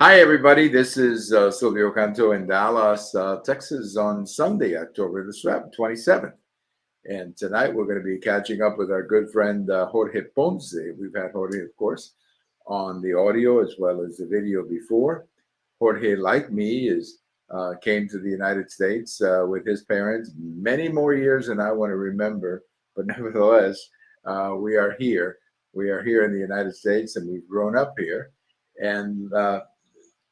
Hi, everybody. This is Silvio Canto in Dallas, Texas on Sunday, October the 27th. And tonight we're going to be catching up with our good friend Jorge Ponce. We've had Jorge, of course, on the audio as well as the video before. Jorge, like me, came to the United States with his parents many more years than I want to remember. But nevertheless, we are here. We are here in the United States, and we've grown up here. And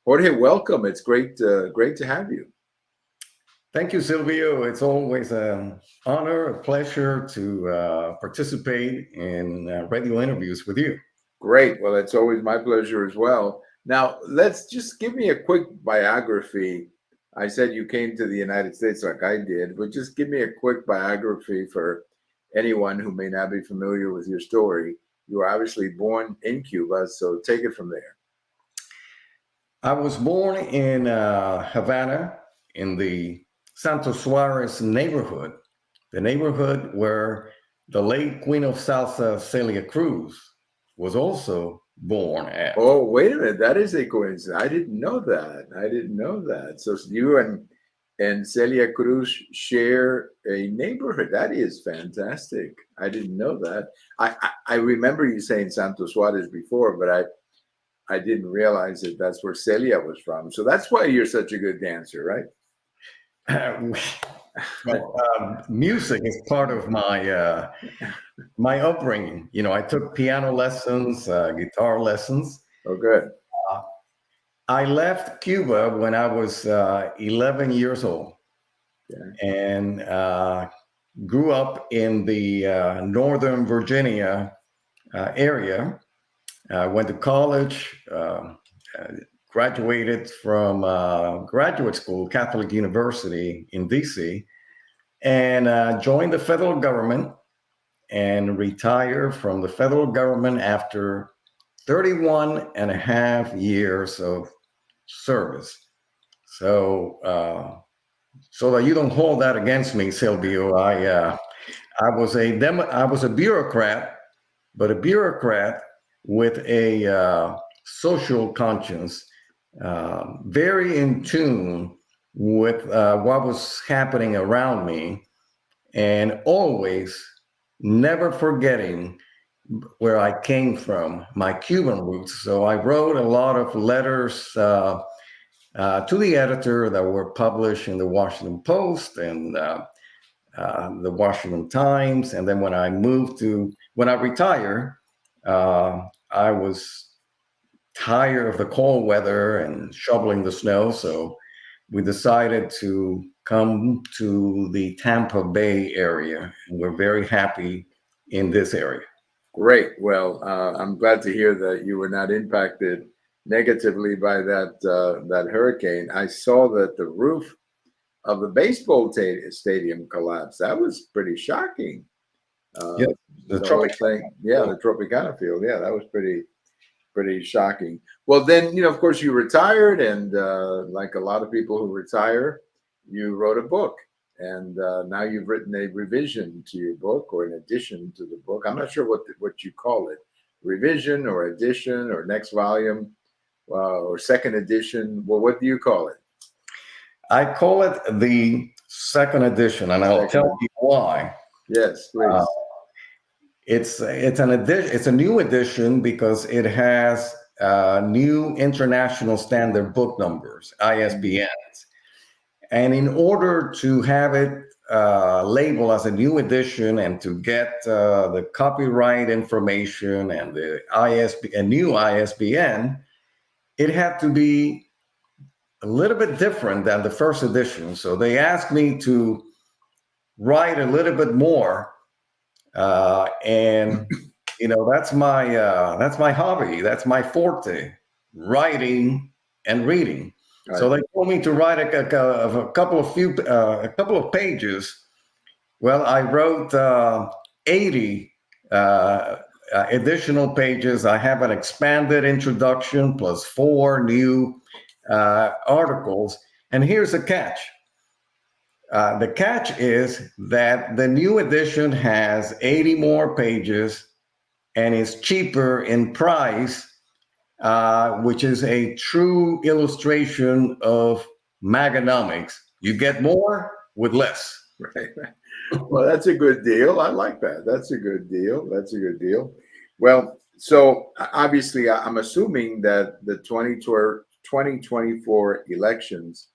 Jorge, welcome. It's great to have you. Thank you, Silvio. It's always an honor, a pleasure to participate in radio interviews with you. Great. Well, it's always my pleasure as well. Now, let's just give me a quick biography. I said you came to the United States like I did, but just give me a quick biography for anyone who may not be familiar with your story. You were obviously born in Cuba, so take it from there. I was born in Havana in the Santo Suarez neighborhood, the neighborhood where the late Queen of Salsa, Celia Cruz, was also born at. Oh, wait a minute. That is a coincidence. I didn't know that. I didn't know that. So you and Celia Cruz share a neighborhood. That is fantastic. I didn't know that. I remember you saying Santo Suarez before, but I didn't realize that that's where Celia was from. So that's why you're such a good dancer, right? Music is part of my upbringing. You know, I took piano lessons, guitar lessons. Oh, good. I left Cuba when I was 11 years old, and grew up in the Northern Virginia area. Went to college, graduated from graduate school, Catholic University in DC, and joined the federal government and retired from the federal government after 31 and a half years of service. So, so that you don't hold that against me, Silvio, I was a bureaucrat, but a bureaucrat with a social conscience, very in tune with what was happening around me, and always never forgetting where I came from, my Cuban roots. So I wrote a lot of letters to the editor that were published in the Washington Post and the Washington Times. And then when I retired, I was tired of the cold weather and shoveling the snow. So we decided to come to the Tampa Bay area, and we're very happy in this area. Great. Well, I'm glad to hear that you were not impacted negatively by that hurricane. I saw that the roof of the baseball stadium collapsed. That was pretty shocking. Yeah, the Tropicana. The Tropicana field. Yeah, that was pretty shocking. Well, then, of course, you retired, and like a lot of people who retire, you wrote a book, and now you've written a revision to your book, or an addition to the book. I'm not sure what you call it, revision or addition or next volume or second edition. Well, what do you call it? I call it the second edition, and I'll tell you why. Yes, please. It's a new edition because it has new international standard book numbers, ISBNs. And in order to have it labeled as a new edition and to get the copyright information and a new ISBN, it had to be a little bit different than the first edition. So they asked me to write a little bit more. And that's my hobby. That's my forte, writing and reading. Right. So they told me to write a couple of pages. Well, I wrote 80 additional pages. I have an expanded introduction plus 4 new articles. And here's the catch. The catch is that the new edition has 80 more pages and is cheaper in price which is a true illustration of Maganomics. You get more with less. Right. Well, that's a good deal. I like that. That's a good deal. That's a good deal. Well, so obviously, I'm assuming that the 2024 elections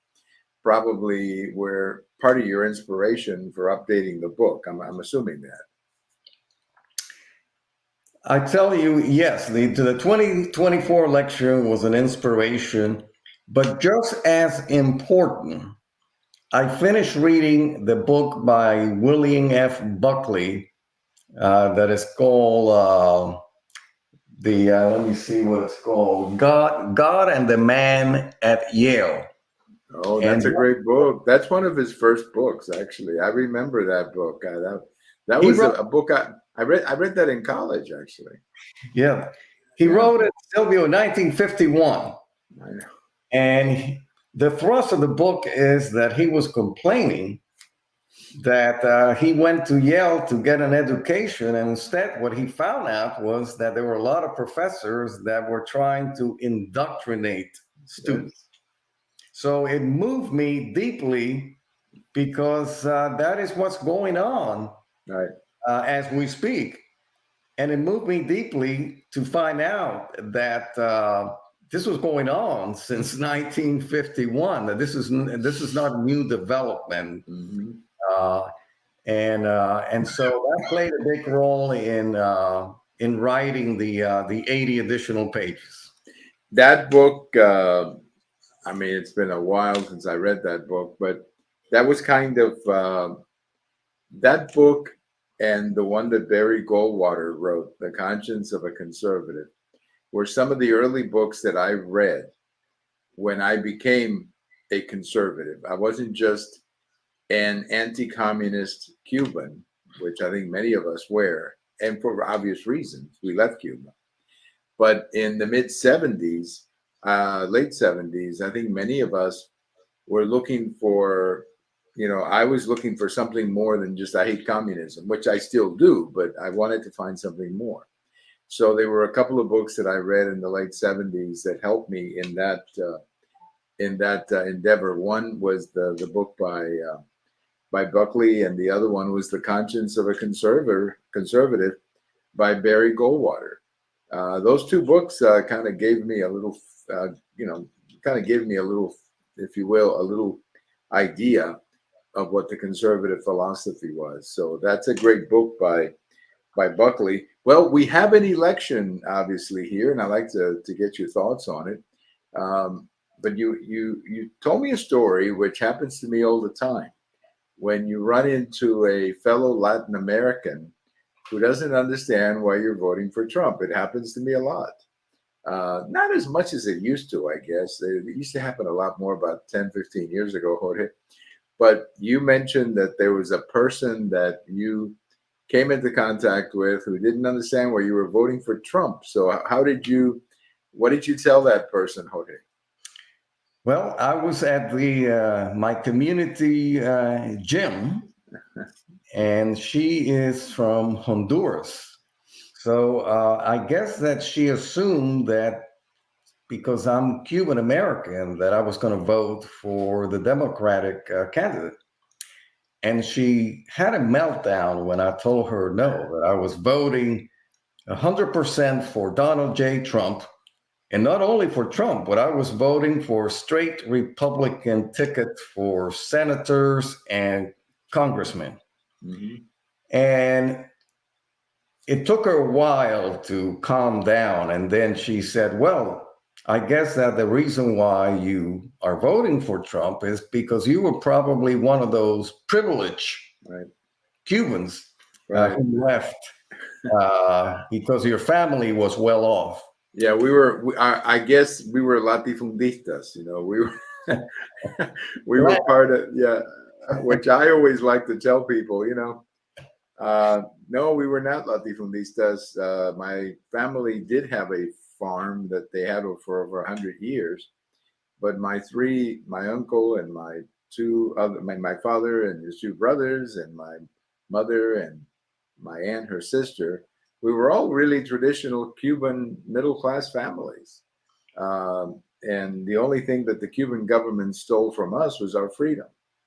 probably were part of your inspiration for updating the book. I'm assuming that. I tell you, yes, the 2024 election was an inspiration, but just as important, I finished reading the book by William F. Buckley that is called let me see what it's called, God and the Man at Yale. Oh, And that's a great book. That's one of his first books, actually. I remember that book. That he was wrote, a book I read. I read that in college, actually. yeah, he Yeah, wrote it, Silvio, in 1951. I know. And the thrust of the book is that he was complaining that he went to Yale to get an education, and instead, what he found out was that there were a lot of professors that were trying to indoctrinate Yes. students. So it moved me deeply because that is what's going on Right. as we speak. And it moved me deeply to find out that this was going on since 1951. That this is not new development, Hmm. uh, and so that played a big role in writing the 80 additional pages. That book. I mean, it's been a while since I read that book, but that was kind of that book and the one that Barry Goldwater wrote, "The Conscience of a Conservative," were some of the early books that I read when I became a conservative. I wasn't just an anti-communist Cuban, which I think many of us were, and for obvious reasons, we left Cuba. But in the mid 70s, late 70s, I think many of us were looking for, I was looking for something more than just I hate communism, which I still do, but I wanted to find something more. So there were a couple of books that I read in the late 70s that helped me in that endeavor. One was the book by Buckley, and the other one was The Conscience of a Conservative by Barry Goldwater. Those two books kind of gave me a little, kind of gave me a little, if you will, a little idea of what the conservative philosophy was. So that's a great book by Buckley. Well, we have an election obviously here, and I'd like to get your thoughts on it. But you told me a story which happens to me all the time. When you run into a fellow Latin American who doesn't understand why you're voting for Trump. It happens to me a lot. Not as much as it used to, I guess. It used to happen a lot more about 10, 15 years ago, Jorge. But you mentioned that there was a person that you came into contact with who didn't understand why you were voting for Trump. So what did you tell that person, Jorge? Well, I was at the my community gym, and she is from Honduras. So I guess that she assumed that because I'm Cuban American, that I was going to vote for the Democratic candidate. And she had a meltdown when I told her no, that I was voting 100% for Donald J. Trump. And not only for Trump, but I was voting for straight Republican tickets for senators and congressmen. Mm-hmm. And it took her a while to calm down. And then she said, well, I guess that the reason why you are voting for Trump is because you were probably one of those privileged Right. Cubans Right. who left because your family was well off. Yeah, I guess we were latifundistas. We were we were part of, yeah, which I always like to tell people. No, we were not latifundistas. My family did have a farm that they had for over 100 years, but my uncle and my father and his two brothers and my mother and my aunt, her sister, we were all really traditional Cuban middle class families. And the only thing that the Cuban government stole from us was our freedom,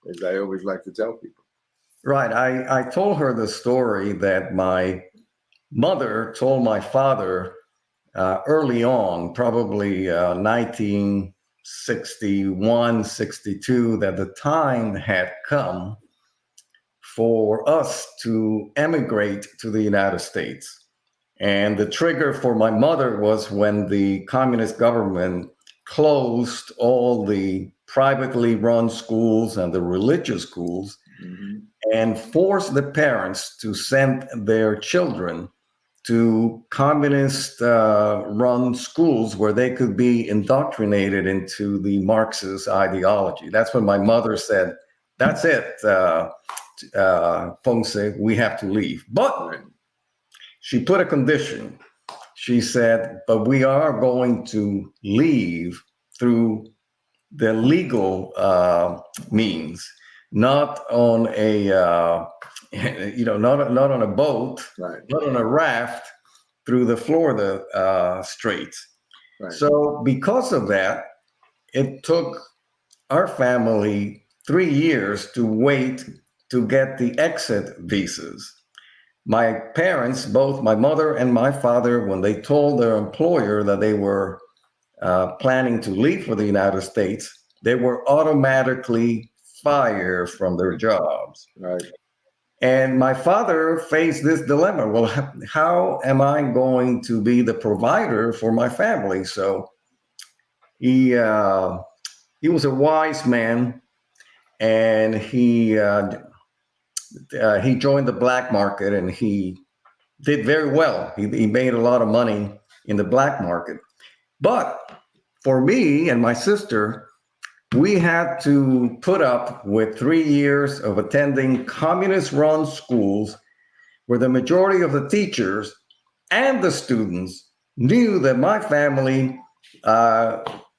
as I always like to tell people. Right. I told her the story that my mother told my father early on, probably 1961, 62, that the time had come for us to emigrate to the United States. And the trigger for my mother was when the communist government closed all the privately run schools and the religious schools Mm-hmm. and forced the parents to send their children to communist run schools where they could be indoctrinated into the Marxist ideology. That's when my mother said, that's it, Ponce, we have to leave. But Right. she put a condition. She said, but we are going to leave through the legal means, not on a not on a boat, Right. not on a raft through the Florida Straits. Right. So because of that, it took our family 3 years to wait to get the exit visas. My parents, both my mother and my father, when they told their employer that they were planning to leave for the United States, they were automatically fired from their jobs. Right. And my father faced this dilemma. Well, how am I going to be the provider for my family? So he was a wise man, and he joined the black market, and he did very well. He made a lot of money in the black market. But for me and my sister, we had to put up with 3 years of attending communist-run schools where the majority of the teachers and the students knew that my family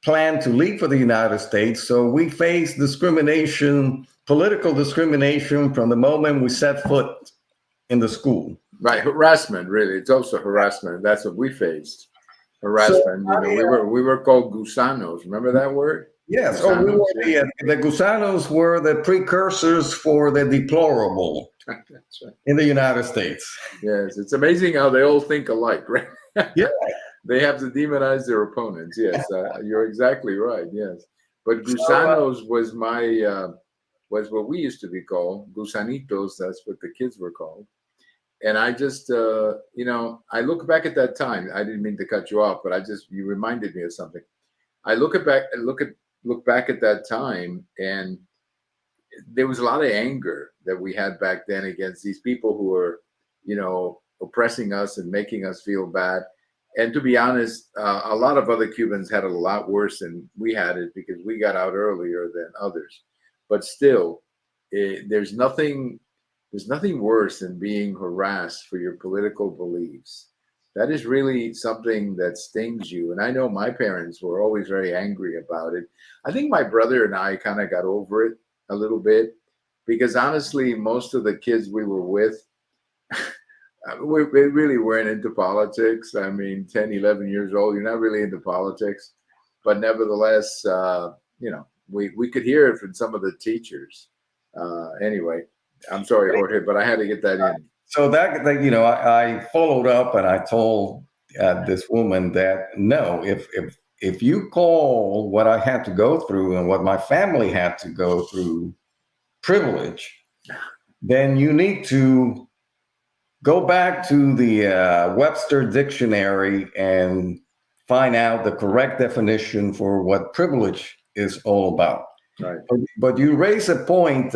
planned to leave for the United States. So we faced discrimination, political discrimination, from the moment we set foot in the school. Right. Harassment, really. It's also harassment. That's what we faced. Harassment. So, we were called gusanos. Remember that word? Yes. Gusanos, We were the gusanos were the precursors for the deplorable That's right. in the United States. Yes. It's amazing how they all think alike, right? Yeah. They have to demonize their opponents. Yes. You're exactly right. Yes. But gusanos was was what we used to be called. Gusanitos. That's what the kids were called. And I just, I look back at that time. I didn't mean to cut you off, but you reminded me of something. I look back at that time, and there was a lot of anger that we had back then against these people who were, oppressing us and making us feel bad. And to be honest, a lot of other Cubans had it a lot worse than we had it because we got out earlier than others. But still, there's nothing worse than being harassed for your political beliefs. That is really something that stings you. And I know my parents were always very angry about it. I think my brother and I kind of got over it a little bit because honestly, most of the kids we were with, we really weren't into politics. I mean, 10, 11 years old, you're not really into politics. But nevertheless, we could hear it from some of the teachers. Anyway, I'm sorry, Jorge, but I had to get that in. So I followed up and I told this woman that no, if you call what I had to go through and what my family had to go through privilege, then you need to go back to the Webster Dictionary and find out the correct definition for what privilege is all about. Right. But you raise a point,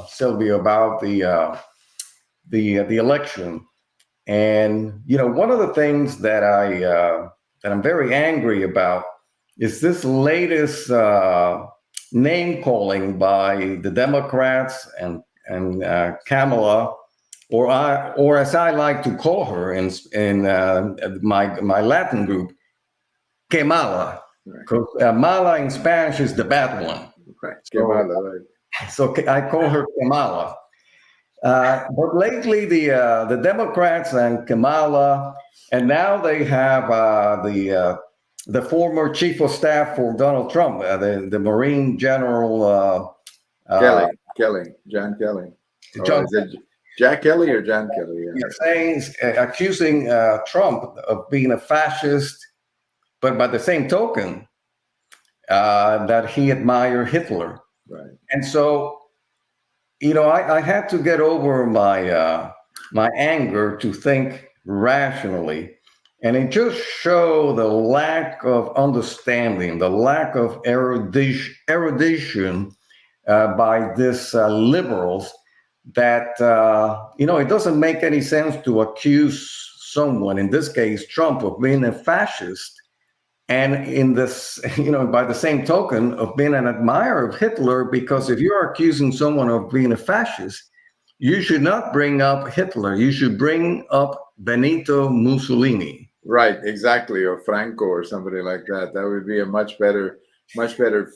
Sylvia, about the election, and one of the things that I'm very angry about is this latest name calling by the Democrats and Kamala, or as I like to call her in my Latin group, Kamala. Because Mala in Spanish is the bad one. Right. Kamala, right. So I call her Kamala. But lately, the Democrats and Kamala, and now they have the former chief of staff for Donald Trump, the Marine General John Kelly. Or John, is it Jack Kelly or John Kelly? Yeah. saying, accusing Trump of being a fascist, but by the same token, that he admired Hitler. Right. And so, I had to get over my anger to think rationally. And it just showed the lack of understanding, the lack of erudition by these liberals that, it doesn't make any sense to accuse someone, in this case, Trump, of being a fascist. And in this, by the same token, of being an admirer of Hitler, because if you're accusing someone of being a fascist, you should not bring up Hitler. You should bring up Benito Mussolini. Right, exactly, or Franco or somebody like that. That would be a much better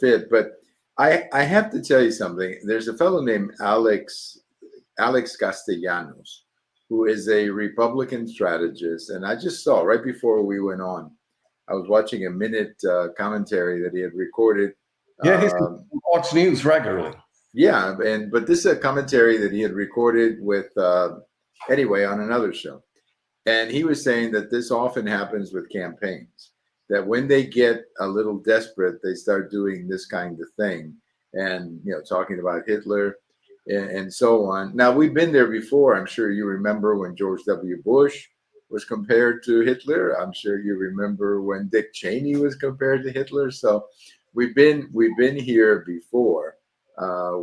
fit. But I have to tell you something. There's a fellow named Alex Castellanos, who is a Republican strategist, and I just saw right before we went on, I was watching a minute commentary that he had recorded. Yeah, he's on Fox News regularly. Yeah, but this is a commentary that he had recorded with anyway on another show. And he was saying that this often happens with campaigns, that when they get a little desperate, they start doing this kind of thing and, talking about Hitler and so on. Now, we've been there before. I'm sure you remember when George W. Bush was compared to Hitler. I'm sure you remember when Dick Cheney was compared to Hitler. So we've been here before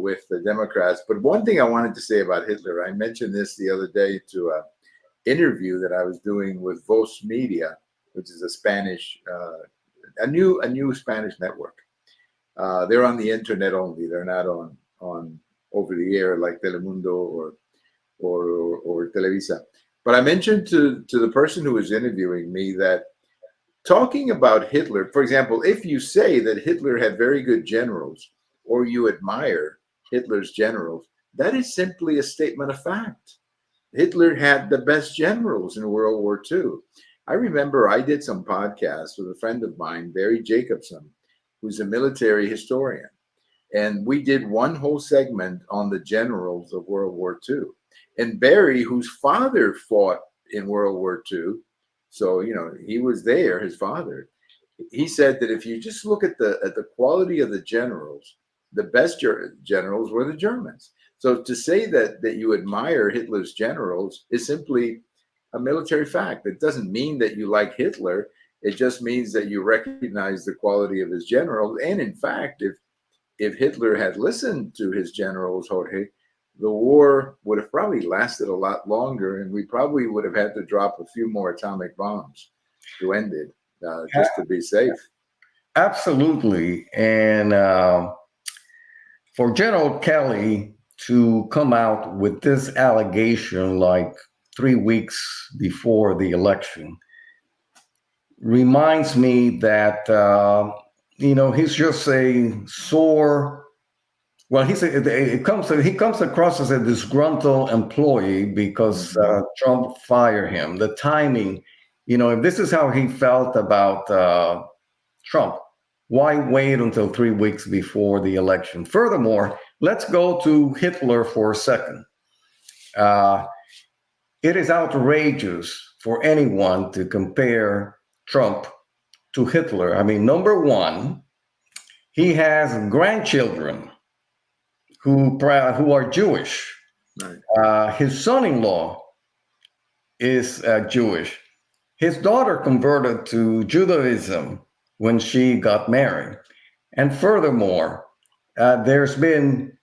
with the Democrats. But one thing I wanted to say about Hitler, I mentioned this the other day to a interview that I was doing with Voz Media, which is a Spanish, a new Spanish network. They're on the internet only. They're not on over the air like Telemundo or Televisa. But I mentioned to the person who was interviewing me that talking about Hitler, for example, if you say that Hitler had very good generals or you admire Hitler's generals, that is simply a statement of fact. Hitler had the best generals in World War II. I remember I did some podcasts with a friend of mine, Barry Jacobson, who's a military historian. And we did one whole segment on the generals of World War II. And Barry, whose father fought in World War II, so, he was there, his father, he said that if you just look at the quality of the generals, the best generals were the Germans. So to say that you admire Hitler's generals is simply a military fact. It doesn't mean that you like Hitler. It just means that you recognize the quality of his generals. And in fact, if Hitler had listened to his generals, Jorge, the war would have probably lasted a lot longer, and we probably would have had to drop a few more atomic bombs to end it, just to be safe. Absolutely. And for General Kelly to come out with this allegation like 3 weeks before the election reminds me that, he's just a sore. Well, he comes across as a disgruntled employee because Trump fired him. The timing, if this is how he felt about Trump, why wait until 3 weeks before the election? Furthermore, let's go to Hitler for a second. It is outrageous for anyone to compare Trump to Hitler. I mean, number one, he has grandchildren who are Jewish. Right. His son-in-law is Jewish. His daughter converted to Judaism when she got married. And furthermore, there's been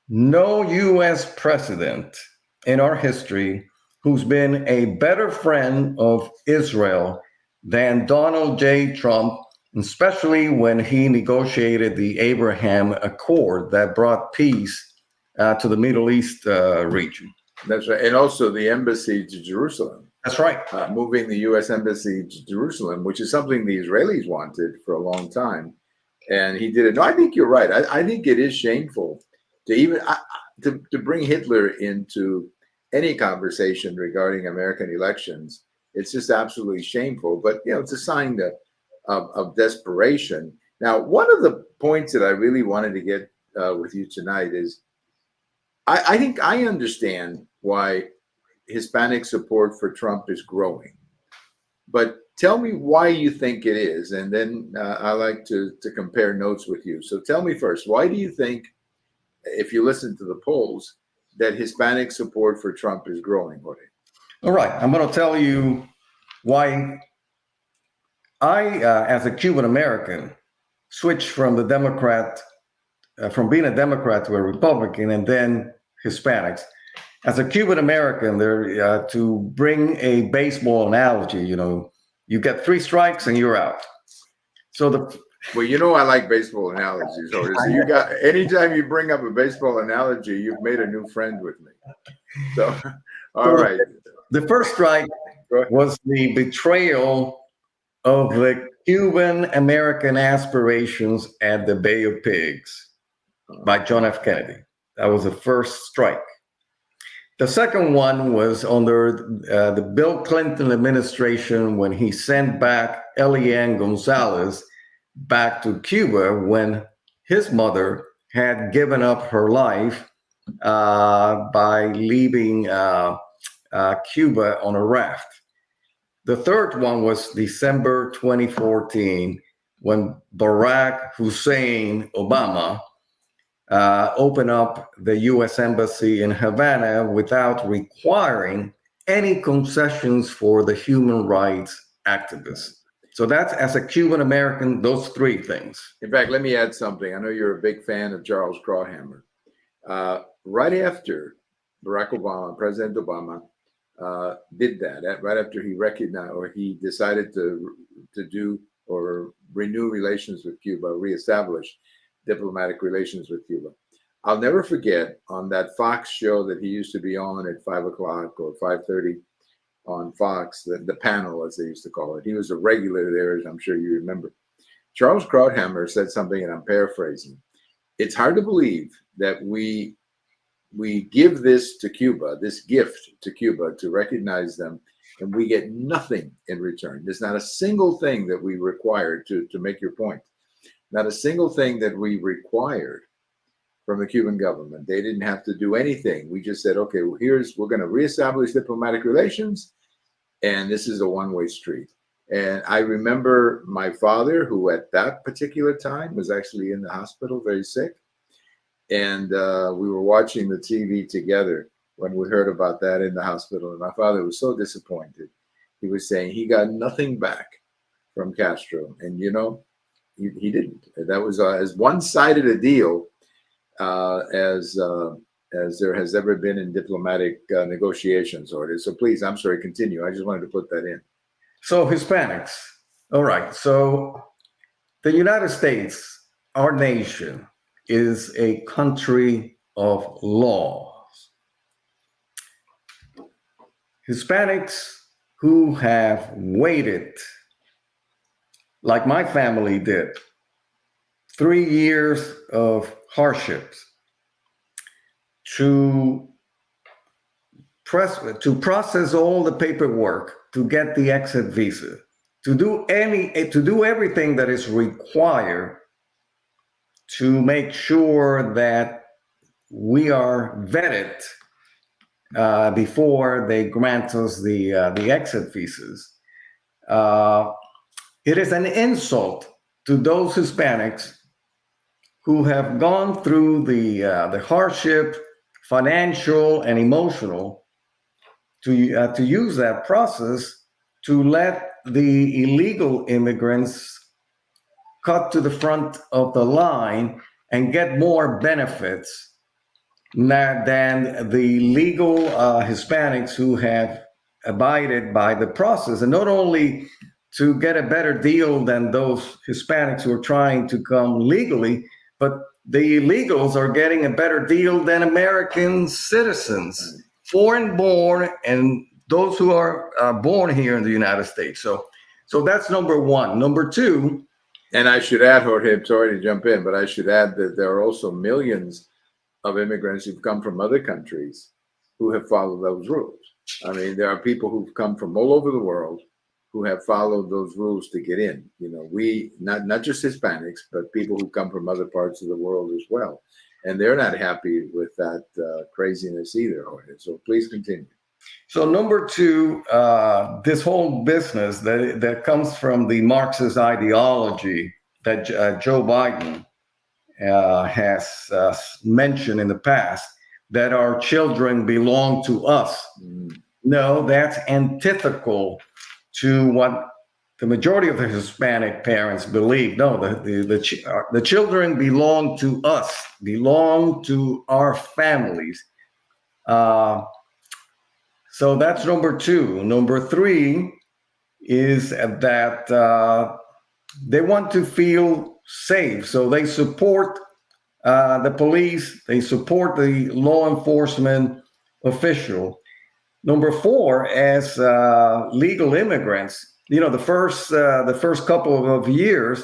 no U.S. president in our history who's been a better friend of Israel than Donald J. Trump, especially when he negotiated the Abraham Accord that brought peace to the Middle East region. That's right. And also the embassy to Jerusalem. That's right. Moving the U.S. embassy to Jerusalem, which is something the Israelis wanted for a long time. And he did it. No, I think you're right. I think it is shameful to even to bring Hitler into any conversation regarding American elections. It's just absolutely shameful. But, it's a sign of desperation. Now, one of the points that I really wanted to get with you tonight is I think I understand why Hispanic support for Trump is growing. But tell me why you think it is, and then I like to compare notes with you. So tell me first, why do you think, if you listen to the polls, that Hispanic support for Trump is growing, Jorge? All right, I'm going to tell you why I, as a Cuban American, switched from the Democrat, from being a Democrat to a Republican, and then Hispanics. As a Cuban American, there to bring a baseball analogy, you get 3 strikes and you're out. So Well, I like baseball analogies, Jorge. So anytime you bring up a baseball analogy, you've made a new friend with me. So, all right. The first strike was the betrayal of the Cuban American aspirations at the Bay of Pigs by John F. Kennedy. That was the first strike. The second one was under the Bill Clinton administration when he sent back Elian Gonzalez back to Cuba when his mother had given up her life by leaving Cuba on a raft. The third one was December 2014 when Barack Hussein Obama opened up the U.S. Embassy in Havana without requiring any concessions for the human rights activists. So that's, as a Cuban American, those 3 things. In fact, let me add something. I know you're a big fan of Charles Krauthammer. Right after Barack Obama, President Obama, did that, right after he recognized or he decided to do or renew relations with Cuba, reestablish diplomatic relations with Cuba. I'll never forget on that Fox show that he used to be on at 5 o'clock or 5:30 on Fox, the panel, as they used to call it. He was a regular there, as I'm sure you remember. Charles Krauthammer said something, and I'm paraphrasing. It's hard to believe that we give this to Cuba, this gift to Cuba to recognize them, and we get nothing in return. There's not a single thing that we required to make your point. Not a single thing that we required from the Cuban government. They didn't have to do anything. We just said, okay, well, we're going to reestablish diplomatic relations, and this is a one-way street. And I remember my father, who at that particular time was actually in the hospital, very sick. And we were watching the TV together when we heard about that in the hospital. And my father was so disappointed. He was saying he got nothing back from Castro. And, he didn't. That was as one-sided a deal as there has ever been in diplomatic negotiations. So please, I'm sorry, continue. I just wanted to put that in. So Hispanics. All right. So the United States, our nation, is a country of laws. Hispanics who have waited, like my family did, 3 years of hardships to process all the paperwork to get the exit visa, to do everything that is required to make sure that we are vetted before they grant us the exit visas. It is an insult to those Hispanics who have gone through the hardship, financial and emotional, to use that process to let the illegal immigrants cut to the front of the line and get more benefits than the legal Hispanics who have abided by the process. And not only to get a better deal than those Hispanics who are trying to come legally, but the illegals are getting a better deal than American citizens, foreign born, and those who are born here in the United States. So that's number one. Number two. And I should add, Jorge, I'm sorry to jump in, but I should add that there are also millions of immigrants who've come from other countries who have followed those rules. I mean, there are people who've come from all over the world who have followed those rules to get in. We not just Hispanics, but people who come from other parts of the world as well, and they're not happy with that craziness either. Jorge. So please continue. So number two, this whole business that comes from the Marxist ideology that Joe Biden has mentioned in the past, that our children belong to us. No, that's antithetical to what the majority of the Hispanic parents believe. No, the children belong to us, belong to our families. So that's number two. Number three is that they want to feel safe. So they support the police, they support the law enforcement official. Number four, as legal immigrants, the first couple of years,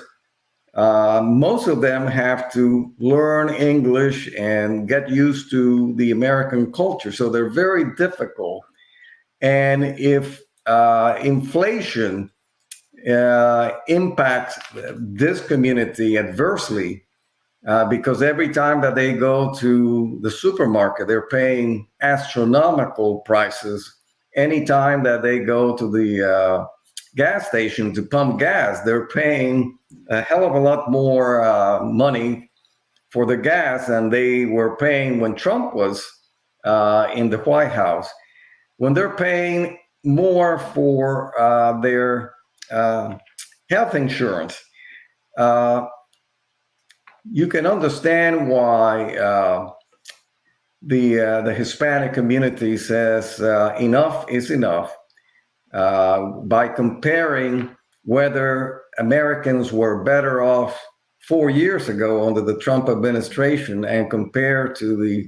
most of them have to learn English and get used to the American culture. So they're very difficult. And if inflation impacts this community adversely, because every time that they go to the supermarket, they're paying astronomical prices. Anytime that they go to the gas station to pump gas, they're paying a hell of a lot more money for the gas than they were paying when Trump was in the White House. When they're paying more for their health insurance, you can understand why the Hispanic community says enough is enough by comparing whether Americans were better off 4 years ago under the Trump administration and compared to the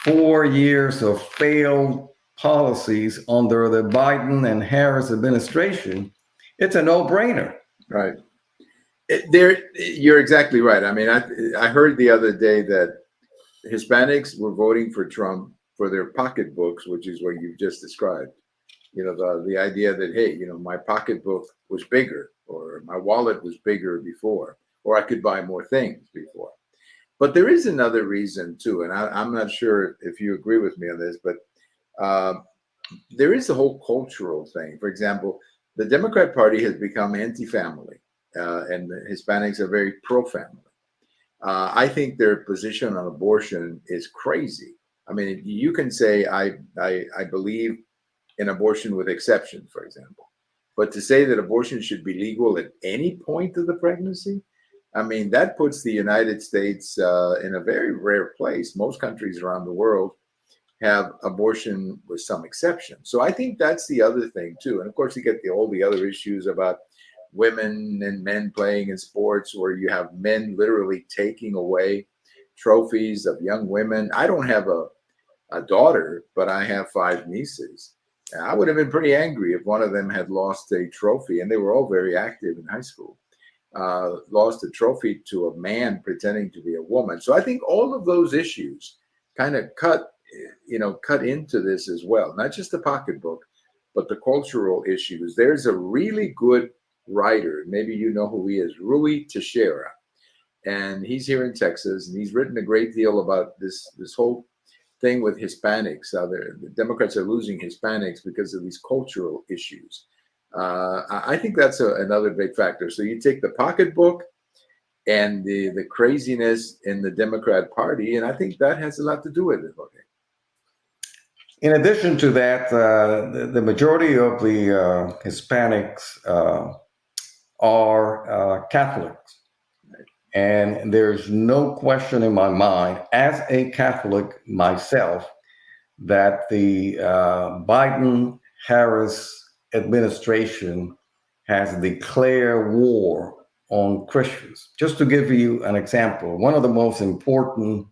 4 years of failed policies under the Biden and Harris administration. It's a no-brainer. Right. You're exactly right. I mean, I heard the other day that Hispanics were voting for Trump for their pocketbooks, which is what you just described. The idea that, hey, my pocketbook was bigger, or my wallet was bigger before, or I could buy more things before. But there is another reason too, and I'm not sure if you agree with me on this, but there is the whole cultural thing. For example, the Democrat Party has become anti-family, and the Hispanics are very pro-family. I think their position on abortion is crazy. I mean, you can say I believe in abortion with exception, for example, but to say that abortion should be legal at any point of the pregnancy, I mean, that puts the United States in a very rare place. Most countries around the world have abortion with some exception. So I think that's the other thing too. And of course, you get all the other issues about women and men playing in sports, where you have men literally taking away trophies of young women. I don't have a daughter, but I have 5 nieces. I would have been pretty angry if one of them had lost a trophy, and they were all very active in high school, lost a trophy to a man pretending to be a woman. So I think all of those issues kind of cut into this as well, not just the pocketbook, but the cultural issues. There's a really good writer, maybe you know who he is, Rui Teixeira, and he's here in Texas, and he's written a great deal about this whole thing with Hispanics. The Democrats are losing Hispanics because of these cultural issues. I think that's another big factor. So you take the pocketbook and the craziness in the Democrat Party, and I think that has a lot to do with it. Okay. In addition to that, the majority of the Hispanics are Catholics. And there's no question in my mind, as a Catholic myself, that the Biden-Harris administration has declared war on Christians. Just to give you an example, one of the most important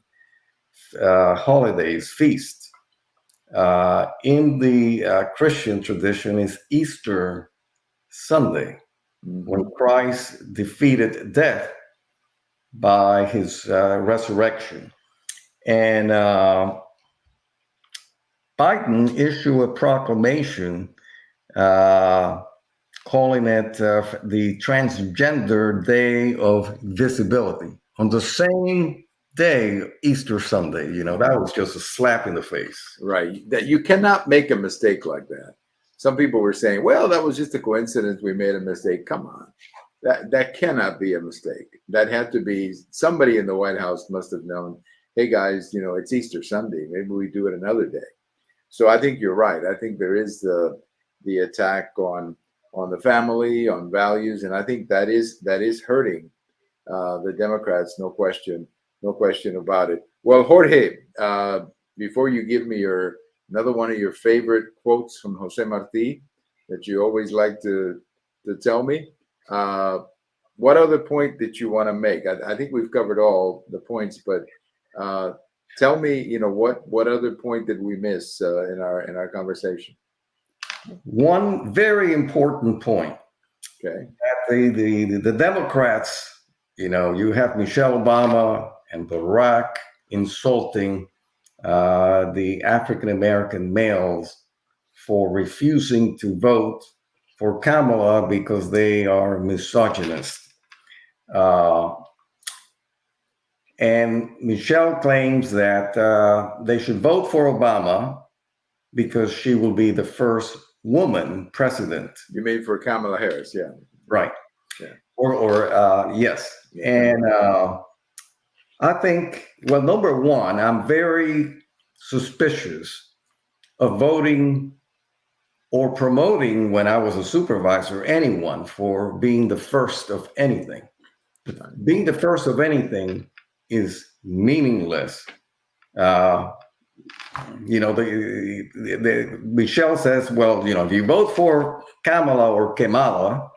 holidays, feasts, in the Christian tradition is Easter Sunday, when Christ defeated death by his resurrection. And Biden issued a proclamation calling it the Transgender Day of Visibility on the same day, Easter Sunday. That was just a slap in the face. Right. That you cannot make a mistake like that. Some people were saying, well, that was just a coincidence. We made a mistake. Come on. That cannot be a mistake. That had to be somebody in the White House must have known, hey guys, it's Easter Sunday. Maybe we do it another day. So I think you're right. I think there is the attack on the family, on values, and I think that is hurting the Democrats, no question about it. Well, Jorge, before you give me another one of your favorite quotes from Jose Marti that you always like to tell me, what other point that you want to make? I think we've covered all the points, but tell me, what other point did we miss in our conversation? One very important point. Okay. That the Democrats, you have Michelle Obama and Barack insulting the African American males for refusing to vote for Kamala because they are misogynist. And Michelle claims that they should vote for Obama because she will be the first woman president. You mean for Kamala Harris, yeah. Right. Yeah. Or yes. Yeah. And I think, well, number one, I'm very suspicious of voting or promoting, when I was a supervisor, anyone for being the first of anything. Being the first of anything is meaningless. Michelle says, well, if you vote for Kamala or Kamala,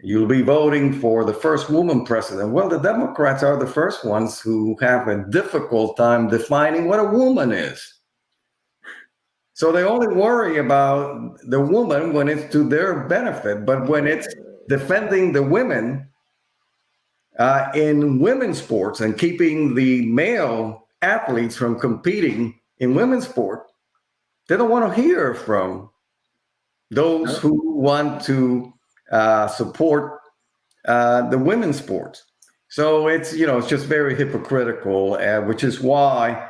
you'll be voting for the first woman president. Well, the Democrats are the first ones who have a difficult time defining what a woman is. So they only worry about the woman when it's to their benefit, but when it's defending the women in women's sports and keeping the male athletes from competing in women's sport, they don't want to hear from those who want to support the women's sports. So it's just very hypocritical, which is why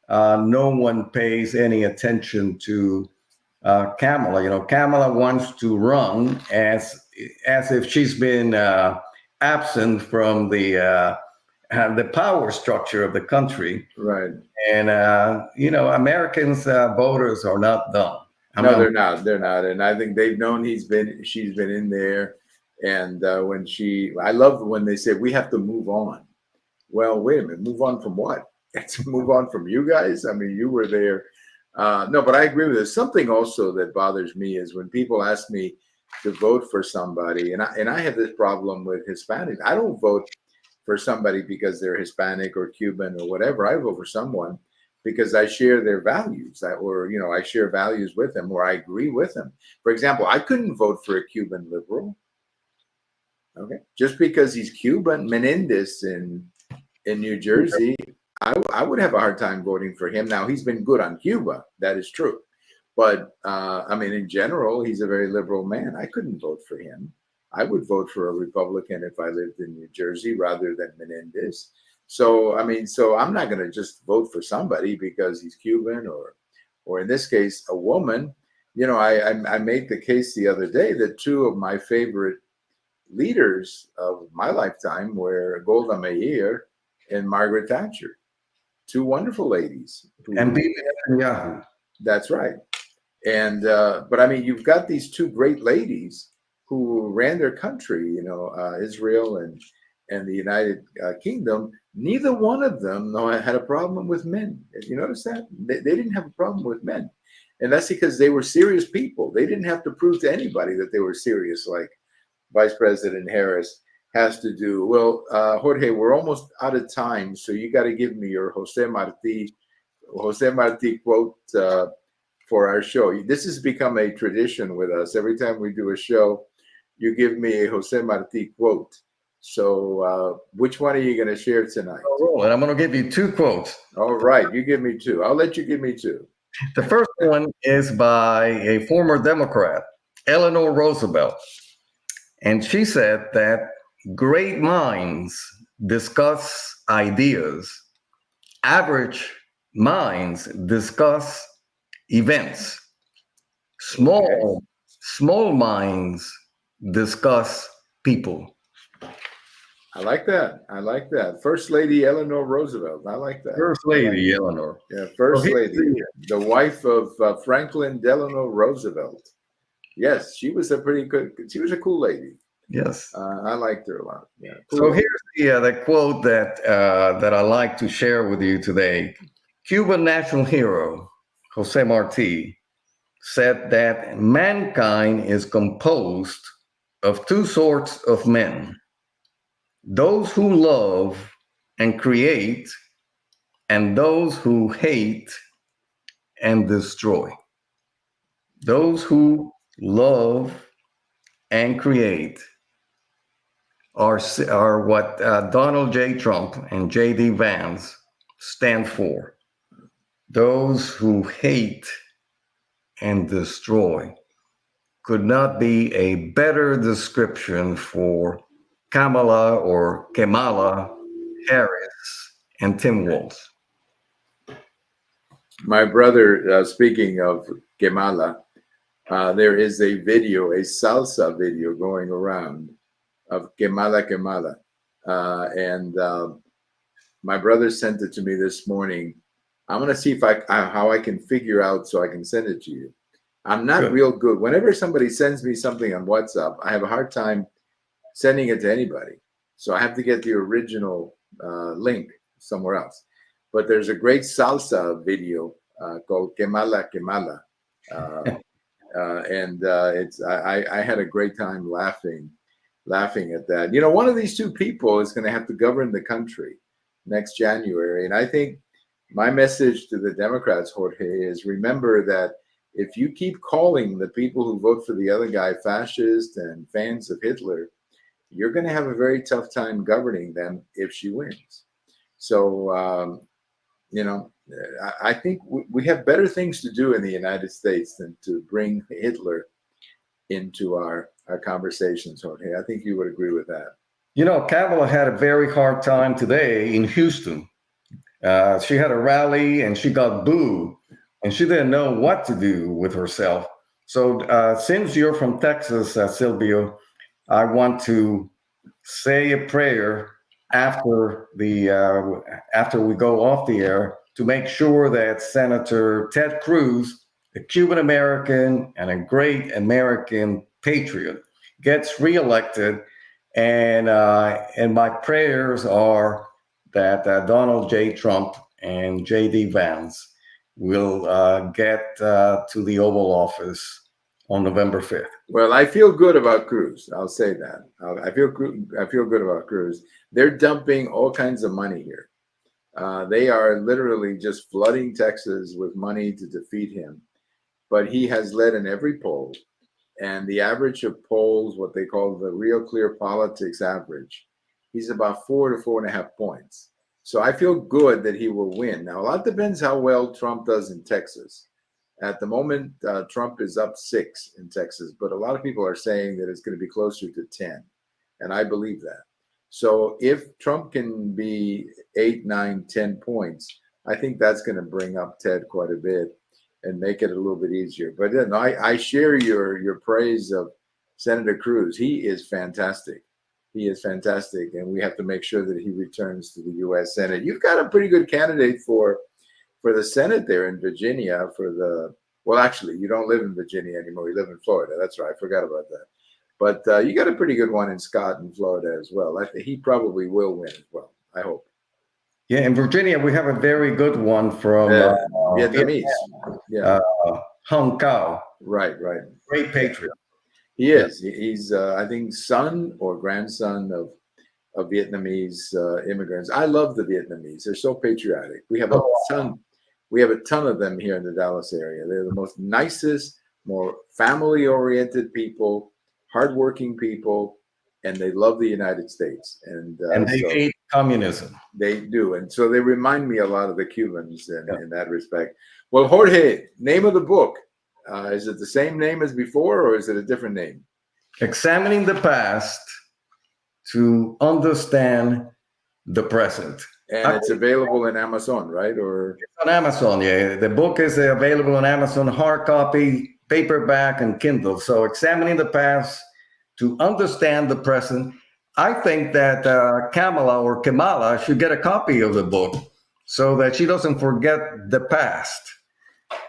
no one pays any attention to Kamala. Kamala wants to run as if she's been absent from the power structure of the country. Right. And Americans voters are not dumb. No, they're not. They're not. And I think they've known she's been in there. And I love when they say we have to move on. Well, wait a minute, move on from what? To move on from you guys? I mean, you were there. No, but I agree with this. Something also that bothers me is when people ask me to vote for somebody, and I have this problem with Hispanics. I don't vote for somebody because they're Hispanic or Cuban or whatever. I vote for someone because I share their values, I share values with them, or I agree with them. For example, I couldn't vote for a Cuban liberal. Okay, just because he's Cuban, Menendez in New Jersey, I would have a hard time voting for him. Now, he's been good on Cuba, that is true. But in general, he's a very liberal man. I couldn't vote for him. I would vote for a Republican if I lived in New Jersey rather than Menendez. So I'm not going to just vote for somebody because he's Cuban or in this case, a woman. I made the case the other day that two of my favorite leaders of my lifetime were Golda Meir and Margaret Thatcher. Two wonderful ladies. And Bibi Netanyahu. That's right. And but you've got these two great ladies who ran their country, Israel and the United Kingdom. Neither one of them had a problem with men. You notice that? They didn't have a problem with men. And that's because they were serious people. They didn't have to prove to anybody that they were serious, like Vice President Harris has to do. Well, Jorge, we're almost out of time, so you got to give me your Jose Marti quote for our show. This has become a tradition with us. Every time we do a show, you give me a Jose Marti quote. So which one are you going to share tonight? Oh, and I'm going to give you two quotes. All right, you give me two. I'll let you give me two. The first one is by a former Democrat, Eleanor Roosevelt. And she said that great minds discuss ideas, average minds discuss events, Okay. small minds discuss people. I like that. I like that. First Lady Eleanor Roosevelt. I like that. First I like Lady that. Eleanor. Yeah, So First here's Lady, the wife of Franklin Delano Roosevelt. Yes, she was a pretty good. She was a cool lady. yes. I liked her a lot. Yeah, cool So lady. here's the quote that I like to share with you today. Cuban national hero Jose Marti said that mankind is composed of two sorts of men: those who love and create, and those who hate and destroy. Those who love and create are what Donald J. Trump and J.D. Vance stand for. Those who hate and destroy could not be a better description for Kamala or Kamala Harris and Tim Walz. My brother, speaking of Gemala, there is a video, a salsa video going around of Gemala Gemala. And my brother sent it to me this morning. I'm going to see if how I can figure out so I can send it to you. I'm not Good. real good. Whenever somebody sends me something on WhatsApp, I have a hard time sending it to anybody. So I have to get the original link somewhere else. But there's a great salsa video called Quemala Quemala. I had a great time laughing at that. You know, one of these two people is going to have to govern the country next January. And I think my message to the Democrats, Jorge, is remember that if you keep calling the people who vote for the other guy fascist and fans of Hitler, you're going to have a very tough time governing them if she wins. So, you know, I think we have better things to do in the United States than to bring Hitler into our conversations, Jorge. I think you would agree with that. You know, Kamala had a very hard time today in Houston. She had a rally and she got booed, and she didn't know what to do with herself. So, since you're from Texas, Silvio, I want to say a prayer after after we go off the air to make sure that Senator Ted Cruz, a Cuban American and a great American patriot, gets reelected. And my prayers are that Donald J. Trump and J.D. Vance will get to the Oval Office on November 5th. Well, I feel good about Cruz. I'll say that. I feel good about Cruz. They're dumping all kinds of money here. They are literally just flooding Texas with money to defeat him. But he has led in every poll. And the average of polls, what they call the Real Clear Politics average, he's about 4 to 4.5 points. So I feel good that he will win. Now, a lot depends how well Trump does in Texas. At the moment, Trump is up 6 in Texas, but a lot of people are saying that it's going to be closer to 10. And I believe that. So if Trump can be 8, 9, 10 points, I think that's going to bring up Ted quite a bit and make it a little bit easier. But then I share your praise of Senator Cruz. He is fantastic. He is fantastic. And we have to make sure that he returns to the U.S. Senate. You've got a pretty good candidate for the Senate there in Virginia well, actually, you don't live in Virginia anymore. You live in Florida. That's right. I forgot about that. But you got a pretty good one in Scott in Florida as well. He probably will win as well, I hope. Yeah, in Virginia, we have a very good one from Vietnamese. Yeah. Hung Cao. Right. Great patriot. He is. Yeah. He's, I think, son or grandson of Vietnamese immigrants. I love the Vietnamese. They're so patriotic. We have a ton of them here in the Dallas area. They're the most nicest, more family-oriented people, hardworking people, and they love the United States. And they hate communism. They do. And so they remind me a lot of the Cubans in that respect. Well, Jorge, name of the book. Is it the same name as before, or is it a different name? Examining the past to understand the present. And it's available in Amazon, right? Or On Amazon, yeah. The book is available on Amazon, hard copy, paperback, and Kindle. So, examining the past to understand the present. I think that Kamala should get a copy of the book so that she doesn't forget the past.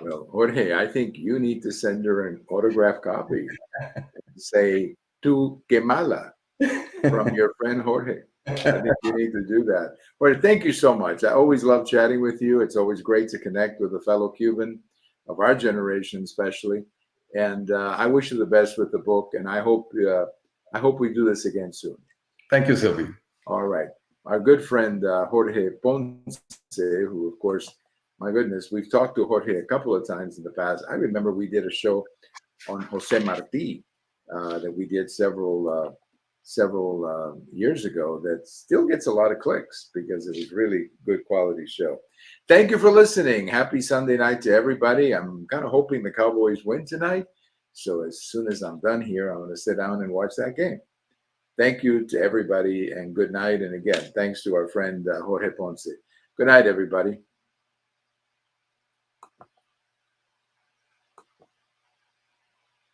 well, Jorge, I think you need to send her an autographed copy. Say to Kemala from your friend Jorge. I think you need to do that. Well, thank you so much. I always love chatting with you. It's always great to connect with a fellow Cuban of our generation, especially. And I wish you the best with the book. And I hope we do this again soon. Thank you, Sylvie. All right. Our good friend Jorge Ponce, who, of course, my goodness, we've talked to Jorge a couple of times in the past. I remember we did a show on Jose Marti that we did several years ago that still gets a lot of clicks because it was really good quality show. Thank you for listening. Happy Sunday night to everybody. I'm kind of hoping the Cowboys win tonight. So as soon as I'm done here, I'm going to sit down and watch that game. Thank you to everybody and good night. And again, thanks to our friend Jorge Ponce. Good night, everybody.